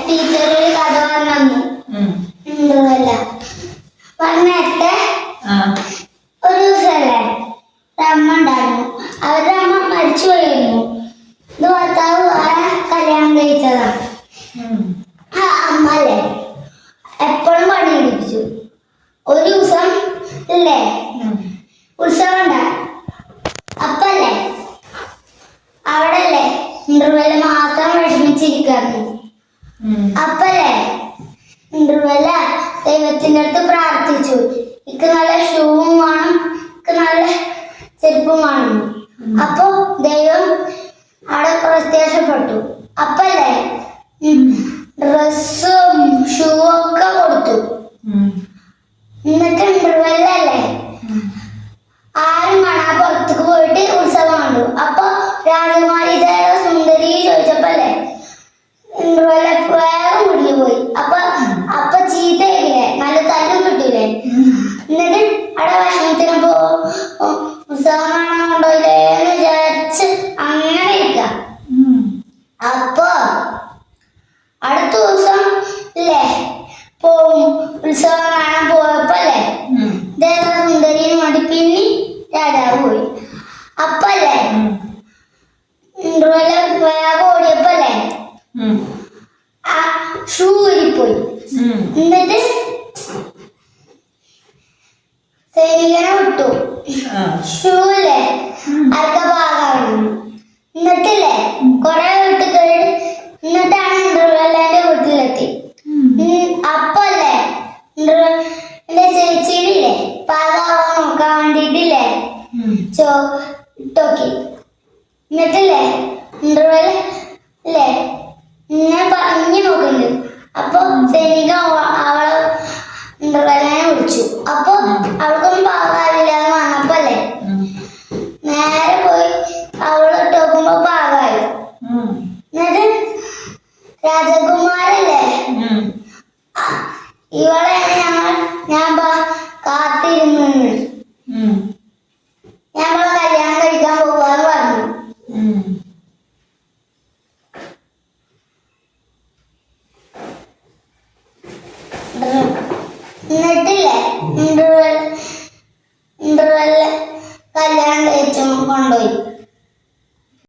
Teacher ഒരു കഥ പറഞ്ഞു ഇന്റർവെല്ല പറഞ്ഞിട്ട് ഒരു ദിവസമല്ലേ അമ്മ ഉണ്ടായിരുന്നു. അവരുടെ അമ്മ മരിച്ചു പോയിരുന്നു. ഇത് ഭർത്താവ് കല്യാണം കഴിച്ചതാണ്. ആ അമ്മ അല്ലേ എപ്പോഴും പണി പിടിപ്പിച്ചു. ഒരു ദിവസം ഇല്ലേ ഉത്സവം ഉണ്ടായി. അപ്പല്ലേ അവിടെ അല്ലേ ഇന്റർവെല് മാത്രം വിഷമിച്ചിരിക്കുന്നു. അപ്പല്ലേ ഇന്റർവെല്ല ദൈവത്തിന്റെ അടുത്ത് പ്രാർത്ഥിച്ചു, എനിക്ക് നല്ല ഷൂവും വേണം, എനിക്ക് നല്ല ചെരുപ്പും വേണം. അപ്പൊ ദൈവം അവിടെ പ്രത്യക്ഷപ്പെട്ടു. അപ്പല്ലേ ഡ്രസ്സും ഷൂ ഒക്കെ കൊടുത്തു. എന്നിട്ട് ഇന്റർവെല്ലല്ലേ ആരും കാണാൻ പുറത്തേക്ക് പോയിട്ട് ഉത്സവം കണ്ടു. അപ്പൊ രാജകുമാരി സുന്ദരി ചോദിച്ചപ്പല്ലേ ഇന്റർവെല്ല വേഗം മുടിഞ്ഞു പോയി. അപ്പൊ ചീത്തയില്ലേ, നല്ല തല്ലും കിട്ടൂലേ. എന്നിട്ട് അവിടെ ഭക്ഷണത്തിന് ഉത്സവം കാണാൻ കൊണ്ടുപോയില്ലേ എന്ന് വിചാരിച്ച് അങ്ങനെ ഇരിക്ക. അപ്പൊ അടുത്ത ദിവസം ഇല്ലേ പോവും ഉത്സവം കാണാൻ പോയപ്പോല്ലേ ദേവസുന്ദരിന് വേണ്ടി പിന്നെ രാജാവ് പോയി. അപ്പല്ലേ ഇന്റർവെല്ല വേഗം ഓടിയപ്പോല്ലേ ആ ഷൂ ഊരിപ്പോയി. എന്നിട്ട് സൈനികനെ വിട്ടു. ഷൂ ഇല്ലേ അർക്ക ഭാഗമാണ്. എന്നിട്ടില്ലേ കൊറേ വീട്ടിൽ കേട്ട് എന്നിട്ടാണ് ഇന്റർവെല്ലിന്റെ വീട്ടിലെത്തി. അപ്പല്ലേ ഇന്റർവെല്ലിന്റെ ചേച്ചിയില്ലേ പാകാവാൻ നോക്കാൻ വേണ്ടിട്ടില്ലേ ഇട്ടോക്കി. എന്നിട്ടില്ലേ ഇന്റർവെല് ഇല്ലേ ഇങ്ങനെ പറഞ്ഞു നോക്കുന്നുണ്ട്. അപ്പൊ സൈനിക അവളെ ഇന്റർവെല്ലിനെ വിളിച്ചു. അപ്പൊ അവൾക്കൊന്നും പാകാറില്ല എന്ന് പറഞ്ഞപ്പല്ലേ നേരെ പോയി അവള് ഇട്ടോക്കുമ്പോ പാകായി. എന്നിട്ട് രാജകുമാരല്ലേ ഇവളെയാണ് ഞാൻ കാത്തിരുന്നെന്ന്, ഞാൻ അവളെ കല്യാണം കഴിക്കാൻ പോവാന്ന് പറഞ്ഞു. എന്നിട്ടില്ലേ